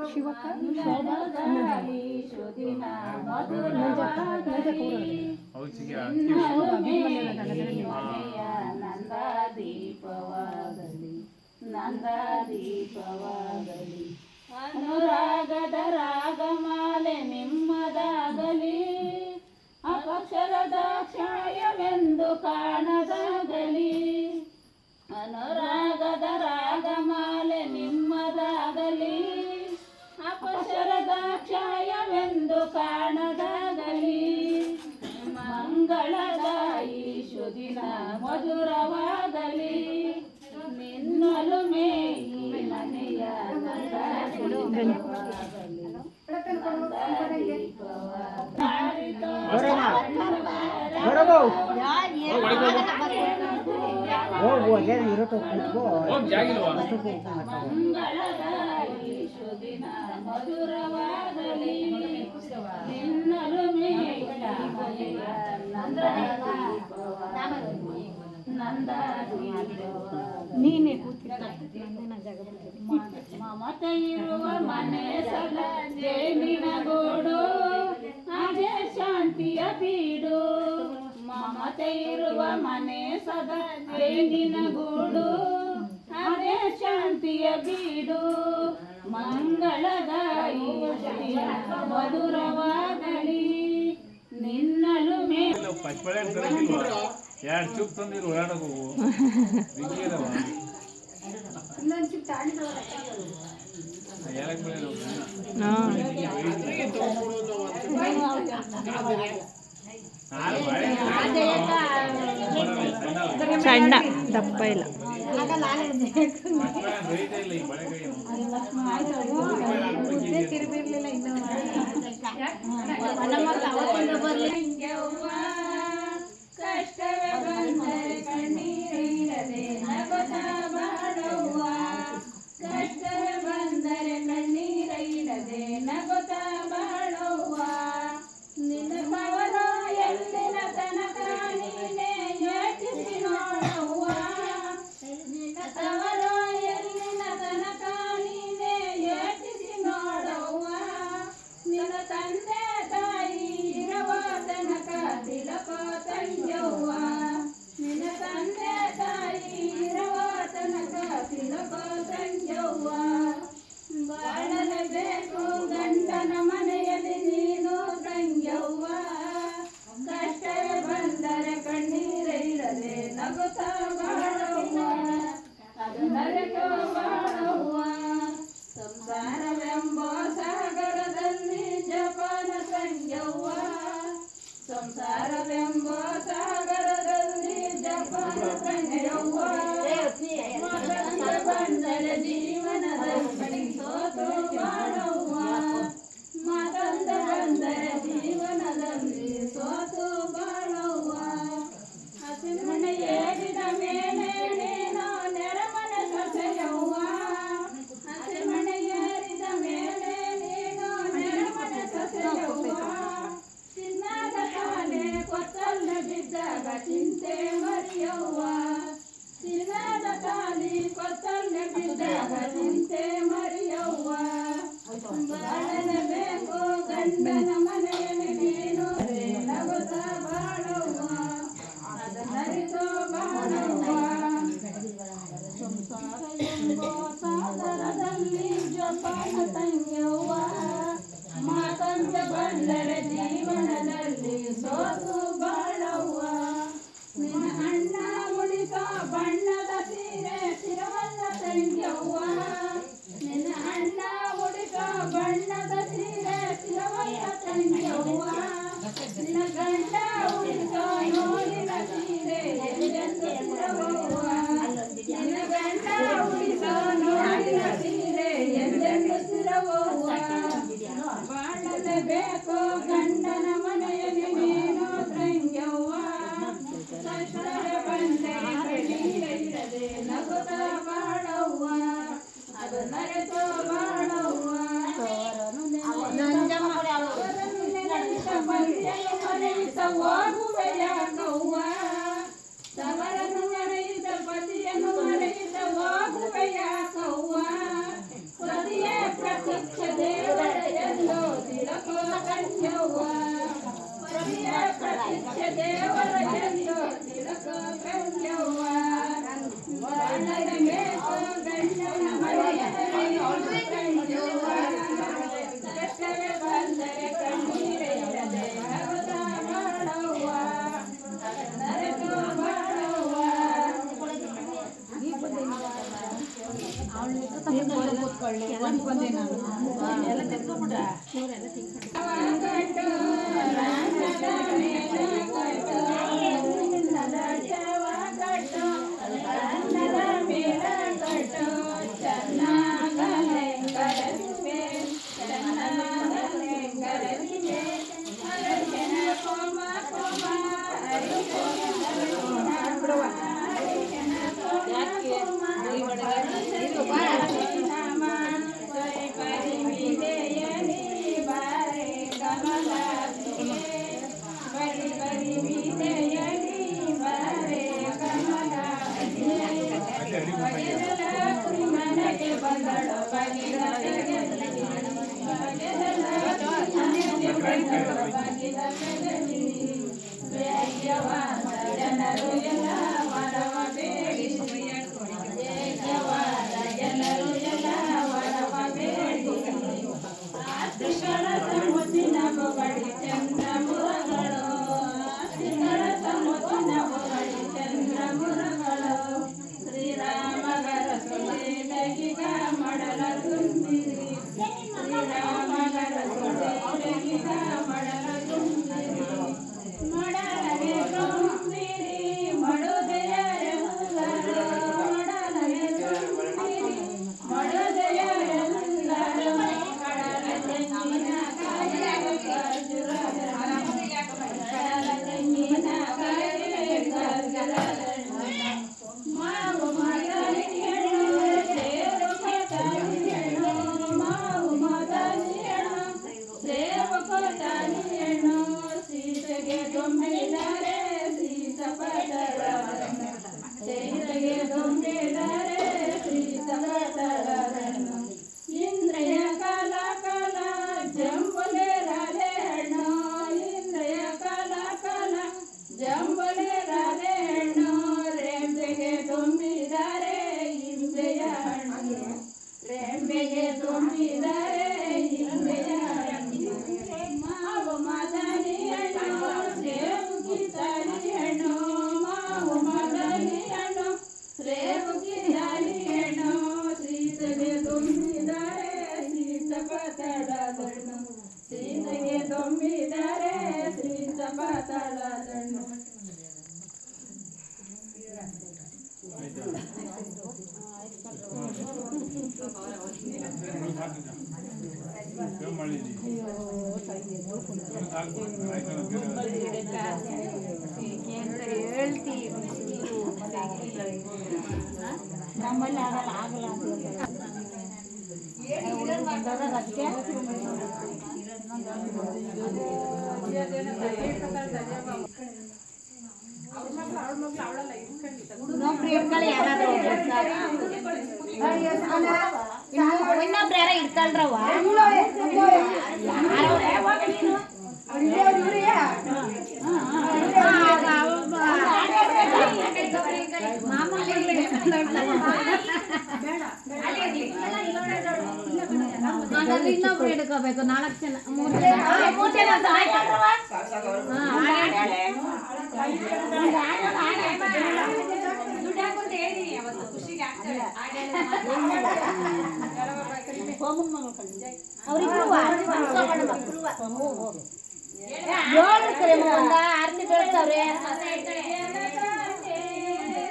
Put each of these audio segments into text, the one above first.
ಶಿವಕ ನಂದಾದೀಪವಾಗಲಿ ಅನುರಾಗದ ರಾಗಮಾಲೆ ನಿಮ್ಮದಾಗಲಿ ಅಕ್ಷರದ ಕ್ಷಯವೆಂದು ಕಾಣದಾಗಲಿ ಅನುರಾಗದ ರಾಗಮಾಲೆ ನಿಮ್ಮದಾಗಲಿ ಅಕ್ಷರದ ಕ್ಷಯವೆಂದು ಕಾಣದಾಗಲಿ ಮಂಗಳದಾಯಿ ಶುದಿನ ಮಧುರವಾಗಲಿ ನಿನ್ನಲು ಮೇಯಿ ಮನೆಯ ಮಂಗಳದಾಯಿ ಶುದಿನ ಮಧುರವಾಗಲಿ ನಿನ್ನಲು ಮೇಯ ಮನೆಯ ನೀನೆ ಮಮತೆ ಇರುವ ಮನೆ ಸಲ ಜೇನಿನ ಗೂಡು ಅದೇ ಶಾಂತಿಯ ಬೀಡು ಮಮತೆ ಇರುವ ಮನೆ ಸದಾ ಜೇನಿನ ಗೂಡು ಅದೇ ಶಾಂತಿಯ ಬೀಡು ಮಂಗಳದಾಯಿ ಮಧುರವಾಗಲಿ ನಿನ್ನಲು ಎರಡು ಚೂಪ್ ತಂದಿರು ಓಡಾಡೋದು ಸಣ್ಣ ದಪ್ಪ ಇಲ್ಲ ತಿರುಗಿರ್ಲಿಲ್ಲ ಇನ್ನು ಕಷ್ಟವೇ ಬಂದರೆ ಕಣ್ಣೀರಿಡದೆ ನಗುತ್ತಾ ಬಾಳುವ ಕಷ್ಟವೇ ಬಂದರೆ ಕಣ್ಣೀರಿಡದೆ ನಗುತ್ತಾ ಬಾಳುವ ನಿನ್ನ ಪವನ ಎಲ್ಲಿನ ತನಕ ನೀನೇ ಯೋಚಿಸಿ ನೋಡುವ ನಿನ್ನ ತವರ ಎಲ್ಲಿನ ತನಕ ನೀನೇ ಯೋಚಿಸಿ ನೋಡುವ ನಿನ್ನ ತಂದೆ ತಾಯಿ ಇರುವ ತನಕ ತಿಲಕೋ ತಂಜವ್ವ ನಿನ್ನ ತಂದೆ ತಾಯಿ ಇರುವ ತನಕ ತಿಲಕೋ ತಂಜವ್ವ ಬಾಳಲೇಬೇಕು ಗಂಡನ ಮನೆಯಲ್ಲಿ ನೀನು ತಂಜವ್ವ ಕಷ್ಟವೇ ಬಂದರೆ ಕಣ್ಣೀರಿಡದೆ ನಗುತ್ತಾ ಬಾಳುವ ಅದು ನರೆತೋ ಬಾಳುವ ಸಂಸಾರವೆಂಬ ಸಾಗರದಲ್ಲಿ ಜಪಾನ ಸಂಜವ್ವ ಸಂಸಾರವೆಂಬ ಸಾಗರದಲ್ಲಿ ಜಪಾನ ಸಂಜವ್ವ ಮಗನಿಗೆ ಬಂದರೆ ಜೀವನದಲ್ಲಿ ಸೋತು ಬಾಳುವ ಮಗಂದ ಬಂದರೆ ಜೀವನದಲ್ಲಿ ಸೋತು ಬಾಳುವ ಹಸಿಮಣೆ ಏರಿದ ಮೇಲೆ ನೀನು ನೆರಮನೆ ಸೊಸೆಯವ್ವ ಹಸಿಮಣೆ ಏರಿದ ಮೇಲೆ ನೀನು ನೆರಮನೆ ಸೊಸೆಯವ್ವ ಚಿನ್ನದ ಕಾಲೆ ಕೊತ್ತಲ್ಲ ಬಿದ್ದಾಗ ಚಿಂತೆ ಮರಿಯವ್ವ ಚಿನ್ನದ ಕಾಲಿ ಕೊತ್ತಲ್ಲ ಬಿದ್ದಾಗ ಚಿಂತೆ ಮರಿಯವ್ವ ಬಾಳಲೇಬೇಕು ಗಂಡನ ಮನೆಯಲ್ಲಿ ನೀನು ನಗುತ್ತಾ ಬಾಳುವ ಅದನ್ನರಿತೋ ಬಾಳುವ ಸಂಸಾರ ಎಂಬ ಸಾಗರದಲ್ಲಿ ಜಪಾನ ತಂಯವ್ವ ಮಾತಂತ ಬಂದರೆ ಜೀವನದಲ್ಲಿ ಸೋತು ಬಾಳವ್ವ ನಿನ್ನ ಅಣ್ಣ ಮುಡಿಸೋ ಬಣ್ಣದ ಸೀರೆ ತಿರುವಲ್ಲ ತಂಯವ್ವ ನಿನ್ನ ಅಣ್ಣ ಮುಡಿಸೋ ಬಣ್ಣದ ಸೀರೆ ತಿರುವಲ್ಲ ತಂಯವ್ವ ನಿನ್ನ ಗಂಡ ಉಡಿಸೋ ನೋಡಿನ ಸೀರೆ ಎಂದೆಂದು ತಿರುವವ್ವ ನಿನ್ನ ಗಂಡ ಉಡಿಸೋ ನೋಡಿನ ಸೀರೆ ಎಂದೆಂದು ತಿರುವವ್ವ ಬಾಳಲೇಬೇಕು ನಮ್ಮಲ್ಲಿ ಆಗಲ್ಲ ಆಗಲ್ಲ ಇನ್ನೊಬ್ರು ಯಾರ ಇಟ್ಕೊಳ್ರವ ಇನ್ನೊಬ್ರು ಹಿಡ್ಕೋಬೇಕು 4 ಜನ 3 ಜನ ಆರತಿ ಬೆಳೆಸವ್ರೆ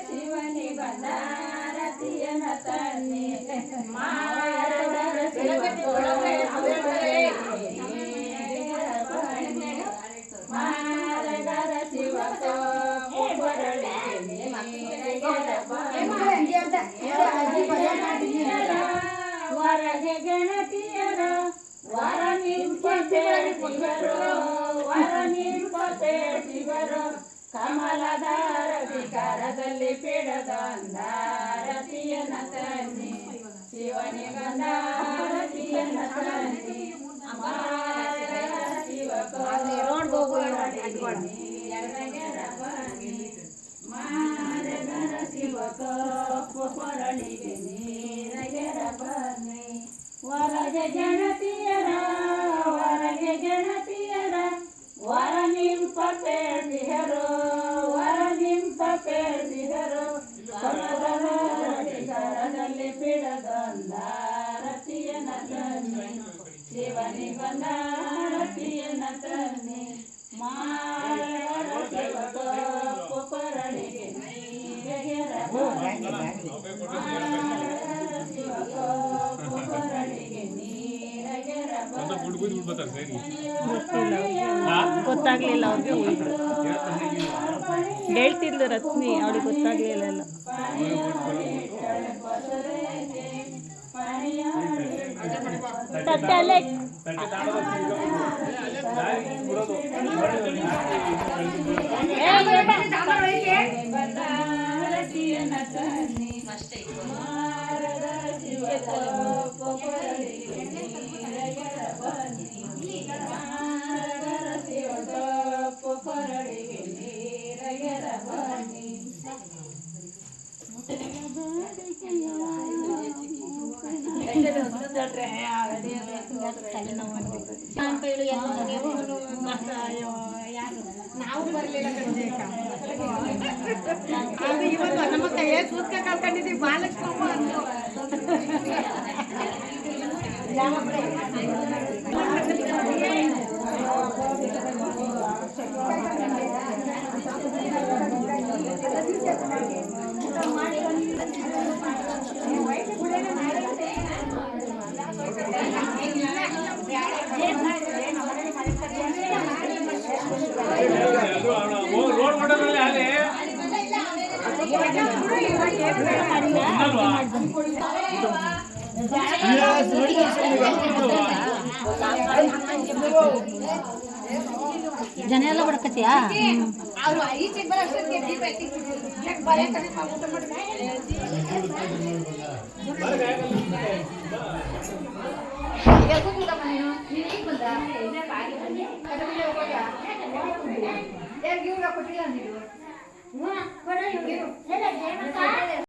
ಶಿವನಿ ಬಂದಾರತಿಯನ ತನ್ನಿ ವರಗೆ ಗಣತಿಯರ ವರ ನಿಂಪೇಟಿಗರು ಕಮಲದಾರ ವಿಕಾರದಲ್ಲಿ ಪಿಡದಂದಾರತಿಯನ ತನ್ನಿ ಶಿವನಿ ಗಂಧಾರತಿಯನ ತನ್ನಿ ವರಗೆ ಗಣತಿಯರ ವರ ನಿಂಪೇಟಿಗರು ಕಮಲದಾರ ವಿಕಾರದಲ್ಲಿ ಪಿಡದಂದಾರ ಶಿವನಿಗೊಂದ ಆರತಿಯನ್ನ ತನ್ನಿ ಮಾರರ ಶಿವಸೊಪ್ಪು ಕೊರಳಿಗೆ ನೀರಗೆರಬನ್ನಿ ಮಾರರ ಶಿವಸೊಪ್ಪು ಕೊರಳಿಗೆ ನೀರಗೆರಬನ್ನಿ ಗೊತ್ತಾಗ್ಲಿಲ್ಲ ಅವ್ರಿಗೆ ಹೋಗಿದ್ರು ಹೇಳ್ತಿದ್ಲು ರತ್ನಿ ಅವಳಿಗೆ ಗೊತ್ತಾಗ್ಲಿಲ್ಲ ಎಲ್ಲ ತಟ್ಟೆ ನಾವು ಬರಲಿಲ್ಲ ನಮ್ಮ ಕೈಯ ಕೂತ್ಕ ಕಳ್ಕೊಂಡಿದ್ದೀವಿ ಬಾಲಕೃಷ್ಣಮ್ಮ ರೋಡ್ ಮಾಡೋದ್ರಲ್ಲಿ ಅಲ್ಲಿ ಜನ ಎಲ್ಲ ಬಡಕತ್ತೀಯಾ ಅವರು ಈಚೆಗೆ ಬರೋಷ್ಟೊತ್ತಿಗೆ ದೀಪ ಎತ್ತಿ ಭಯ ಕಡಿಮೆ ಊಟ ಮಾಡಿ